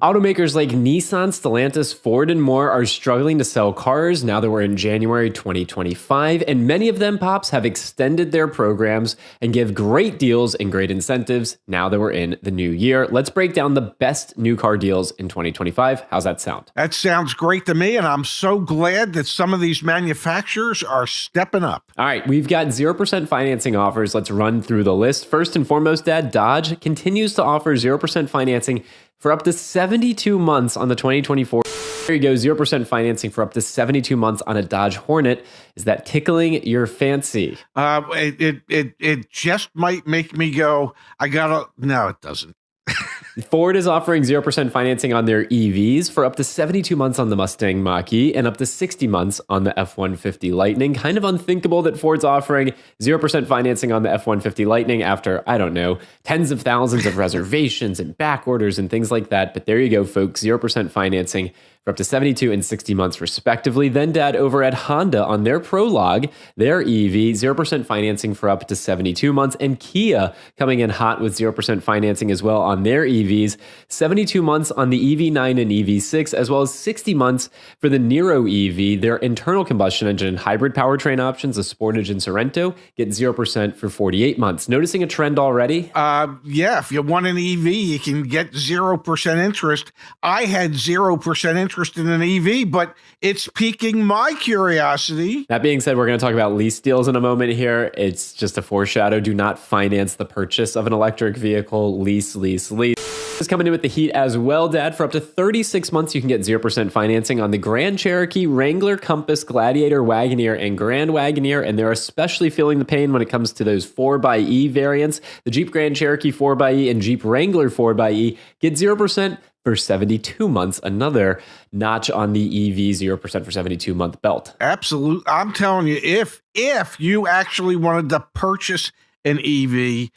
Automakers like Nissan, Stellantis, Ford, and more are struggling to sell cars now that we're in January 2025, and many of them, Pops, have extended their programs and give great deals and great incentives now that we're in the new year. Let's break down the best new car deals in 2025. How's that sound? That sounds great to me, and I'm so glad that some of these manufacturers are stepping up. All right, we've got 0% financing offers. Let's run through the list. First and foremost, Dad, Dodge continues to offer 0% financing for up to 72 months on the 2024. There you go, 0% financing for up to 72 months on a Dodge Hornet. Is that tickling your fancy? It just might make me go, no, it doesn't. Ford is offering 0% financing on their EVs for up to 72 months on the Mustang Mach-E and up to 60 months on the F-150 Lightning. Kind of unthinkable that Ford's offering 0% financing on the F-150 Lightning after, I don't know, tens of thousands of reservations and back orders and things like that. But there you go, folks, 0% financing for up to 72 and 60 months respectively. Then, Dad, over at Honda on their Prologue, their EV, 0% financing for up to 72 months. And Kia coming in hot with 0% financing as well on their EVs, 72 months on the EV9 and EV6, as well as 60 months for the Niro EV. Their internal combustion engine and hybrid powertrain options, the Sportage and Sorento, get 0% for 48 months. Noticing a trend already? Yeah, if you want an EV, you can get 0% interest. I had 0% interest in an EV, but it's piquing my curiosity. That being said, we're going to talk about lease deals in a moment here. It's just a foreshadow. Do not finance the purchase of an electric vehicle. Lease. Is coming in with the heat as well, Dad. For up to 36 months, you can get 0% financing on the Grand Cherokee, Wrangler, Compass, Gladiator, Wagoneer, and Grand Wagoneer, and they're especially feeling the pain when it comes to those 4xe variants. The Jeep Grand Cherokee 4xe and Jeep Wrangler 4xe get 0% for 72 months. Another notch on the EV 0% for 72-month belt. Absolutely. I'm telling you, if you actually wanted to purchase an EV,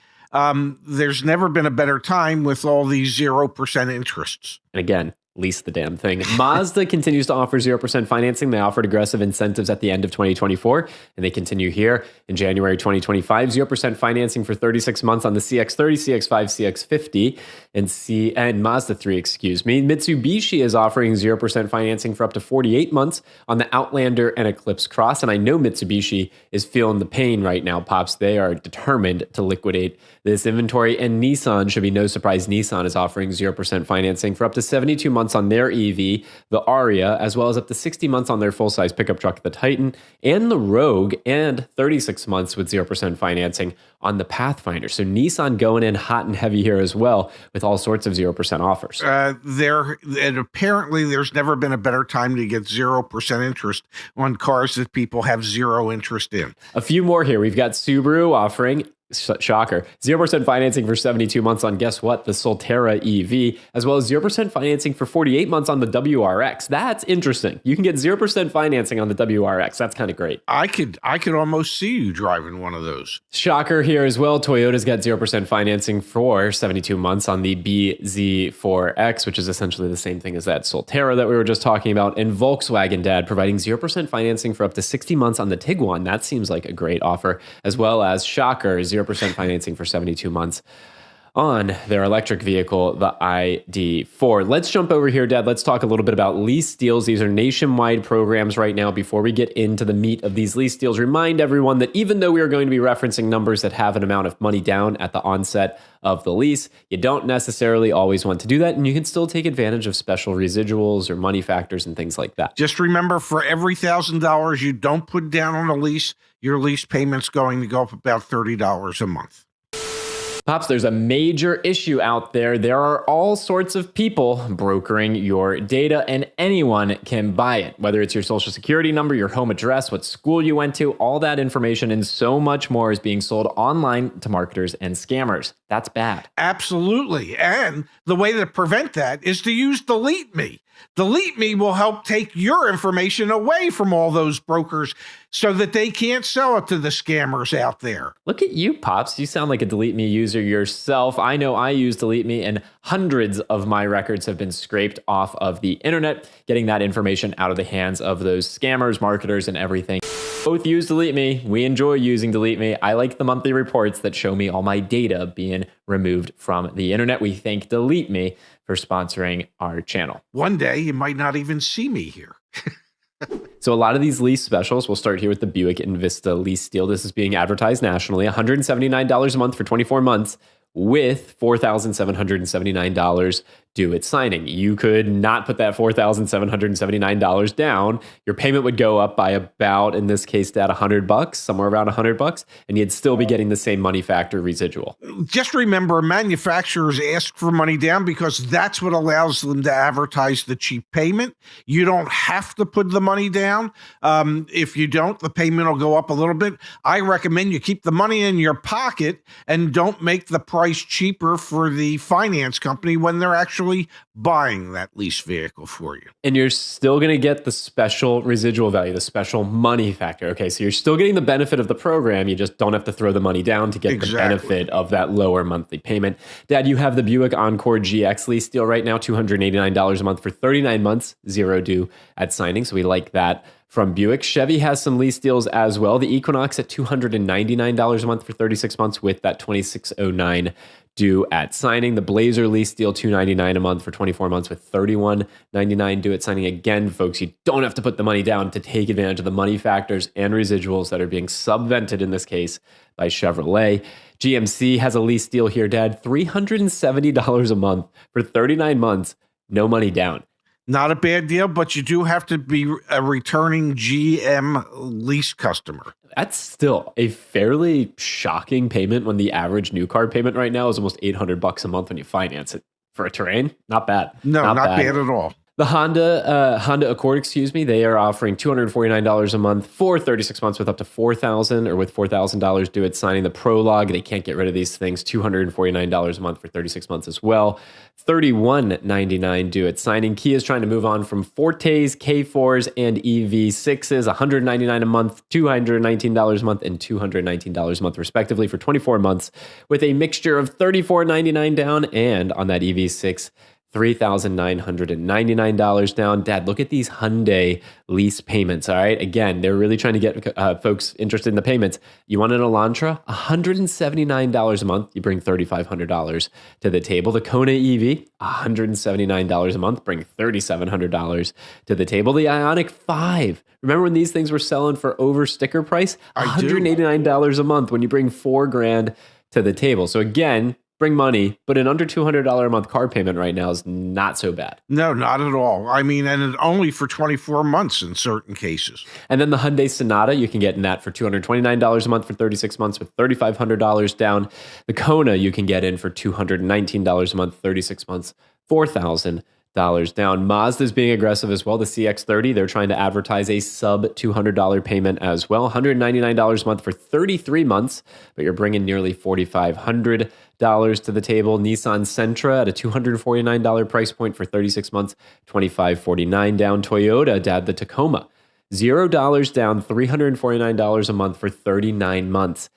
there's never been a better time with all these 0% interests. And again, lease the damn thing. Mazda continues to offer 0% financing. They offered aggressive incentives at the end of 2024, and they continue here in January 2025. 0% financing for 36 months on the CX-30, CX-5, CX-50, and Mazda 3, excuse me. Mitsubishi is offering 0% financing for up to 48 months on the Outlander and Eclipse Cross, and I know Mitsubishi is feeling the pain right now, Pops. They are determined to liquidate this inventory, and Nissan, should be no surprise, Nissan is offering 0% financing for up to 72 months on their EV, the Aria, as well as up to 60 months on their full-size pickup truck, the Titan, and the Rogue, and 36 months with 0% financing on the Pathfinder. So Nissan going in hot and heavy here as well with all sorts of 0% offers. And apparently there's never been a better time to get 0% interest on cars that people have zero interest in. A few more here. We've got Subaru offering, shocker, 0% financing for 72 months on, guess what, the Solterra EV, as well as 0% financing for 48 months on the WRX. That's interesting. You can get 0% financing on the WRX. That's kind of great. I could almost see you driving one of those. Shocker here as well. Toyota's got 0% financing for 72 months on the BZ4X, which is essentially the same thing as that Solterra that we were just talking about. And Volkswagen, Dad, providing 0% financing for up to 60 months on the Tiguan. That seems like a great offer, as well as shocker, 0% financing for 72 months on their electric vehicle, the ID4. Let's jump over here, Dad. Let's talk a little bit about lease deals. These are nationwide programs right now. Before we get into the meat of these lease deals, remind everyone that even though we are going to be referencing numbers that have an amount of money down at the onset of the lease, you don't necessarily always want to do that, and you can still take advantage of special residuals or money factors and things like that. Just remember, for every $1,000 you don't put down on a lease, your lease payment's going to go up about $30 a month. Pops, there's a major issue out there. There are all sorts of people brokering your data, and anyone can buy it. Whether it's your social security number, your home address, what school you went to, all that information and so much more is being sold online to marketers and scammers. That's bad. Absolutely. And the way to prevent that is to use Delete Me. Delete Me will help take your information away from all those brokers so that they can't sell it to the scammers out there. Look at you, Pops. You sound like a Delete Me user yourself. I know I use Delete Me, and hundreds of my records have been scraped off of the internet, getting that information out of the hands of those scammers, marketers, and everything. Both use Delete Me. We enjoy using Delete Me. I like the monthly reports that show me all my data being removed from the internet. We thank Delete Me for sponsoring our channel. One day you might not even see me here. So a lot of these lease specials, we'll start here with the Buick Envista lease deal. This is being advertised nationally, $179 a month for 24 months with $4,779 due at signing. You could not put that $4,779 down. Your payment would go up by about, in this case, Dad, $100, somewhere around $100, and you'd still be getting the same money factor residual. Just remember, manufacturers ask for money down because that's what allows them to advertise the cheap payment. You don't have to put the money down. If you don't, the payment will go up a little bit. I recommend you keep the money in your pocket and don't make the price cheaper for the finance company when they're actually buying that lease vehicle for you. And you're still going to get the special residual value, the special money factor. Okay, so you're still getting the benefit of the program. You just don't have to throw the money down to get the benefit of that lower monthly payment. Dad, you have the Buick Encore GX lease deal right now, $289 a month for 39 months, zero due at signing. So we like that from Buick. Chevy has some lease deals as well. The Equinox at $299 a month for 36 months with that $2,609 due at signing. The Blazer lease deal, $299 a month for 24 months with $31.99 due at signing. Again, folks, you don't have to put the money down to take advantage of the money factors and residuals that are being subvented in this case by Chevrolet. GMC has a lease deal here, Dad, $370 a month for 39 months, no money down. Not a bad deal, but you do have to be a returning GM lease customer. That's still a fairly shocking payment when the average new car payment right now is almost $800 a month when you finance it. For a Terrain, not bad. No, not bad at all. The Honda Accord, they are offering $249 a month for 36 months with up to $4,000 or with $4,000 due at signing. The Prologue, they can't get rid of these things, $249 a month for 36 months as well. $31.99 due at signing. Kia is trying to move on from Fortes, K4s, and EV6s, $199 a month, $219 a month, and $219 a month respectively for 24 months with a mixture of $34.99 down and on that EV6, $3,999 down. Dad, look at these Hyundai lease payments, all right? Again, they're really trying to get folks interested in the payments. You want an Elantra? $179 a month. You bring $3,500 to the table. The Kona EV, $179 a month. Bring $3,700 to the table. The Ioniq 5. Remember when these things were selling for over sticker price? $189 a month when you bring $4,000 to the table. So again, bring money, but an under $200 a month car payment right now is not so bad. No, not at all. I mean, and only for 24 months in certain cases. And then the Hyundai Sonata, you can get in that for $229 a month for 36 months with $3,500 down. The Kona, you can get in for $219 a month, 36 months, $4,000 down. Mazda's being aggressive as well. The CX-30, they're trying to advertise a sub $200 payment as well. $199 a month for 33 months, but you're bringing nearly $4,500 to the table. Nissan Sentra at a $249 price point for 36 months, $2,549 down. Toyota, Dad, the Tacoma, $0 down, $349 a month for 39 months.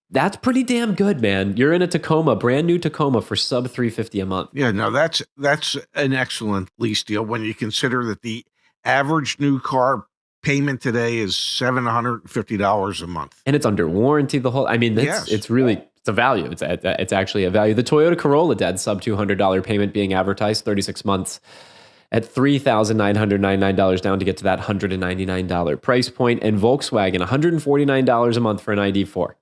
That's pretty damn good, man. You're in a Tacoma, brand new Tacoma for sub $350 a month. Yeah, no, that's an excellent lease deal when you consider that the average new car payment today is $750 a month. And it's under warranty the whole, I mean, it's really, it's a value. It's actually a value. The Toyota Corolla, Dad, sub $200 payment being advertised 36 months at $3,999 down to get to that $199 price point. And Volkswagen, $149 a month for an ID4.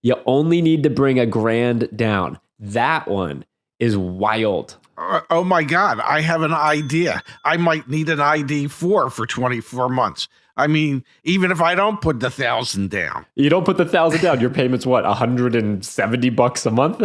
You only need to bring $1,000 down. That one is wild. Oh my God, I have an idea. I might need an ID4 for 24 months. I mean, even if I don't put the $1,000 down. You don't put the $1,000 down, your payment's what, $170 a month?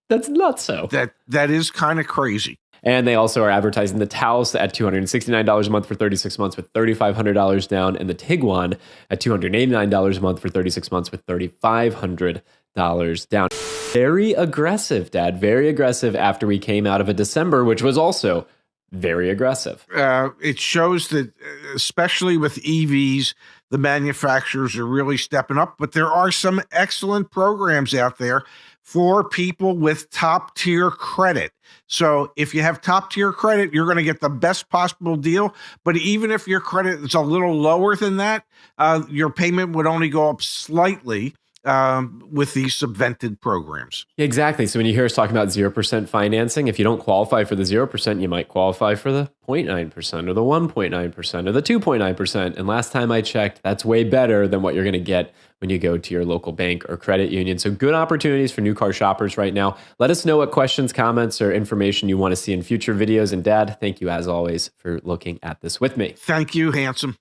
That's nuts. So that is kind of crazy. And they also are advertising the Taos at $269 a month for 36 months with $3,500 down, and the Tiguan at $289 a month for 36 months with $3,500 down. Very aggressive, Dad. Very aggressive after we came out of a December, which was also very aggressive. It shows that, especially with EVs, the manufacturers are really stepping up, but there are some excellent programs out there for people with top tier credit. So if you have top tier credit, you're going to get the best possible deal. But even if your credit is a little lower than that, your payment would only go up slightly. with these subvented programs. Exactly. So when you hear us talking about 0% financing, if you don't qualify for the 0%, you might qualify for the 0.9% or the 1.9% or the 2.9%. And last time I checked, that's way better than what you're going to get when you go to your local bank or credit union. So good opportunities for new car shoppers right now. Let us know what questions, comments, or information you want to see in future videos. And Dad, thank you as always for looking at this with me. Thank you, handsome.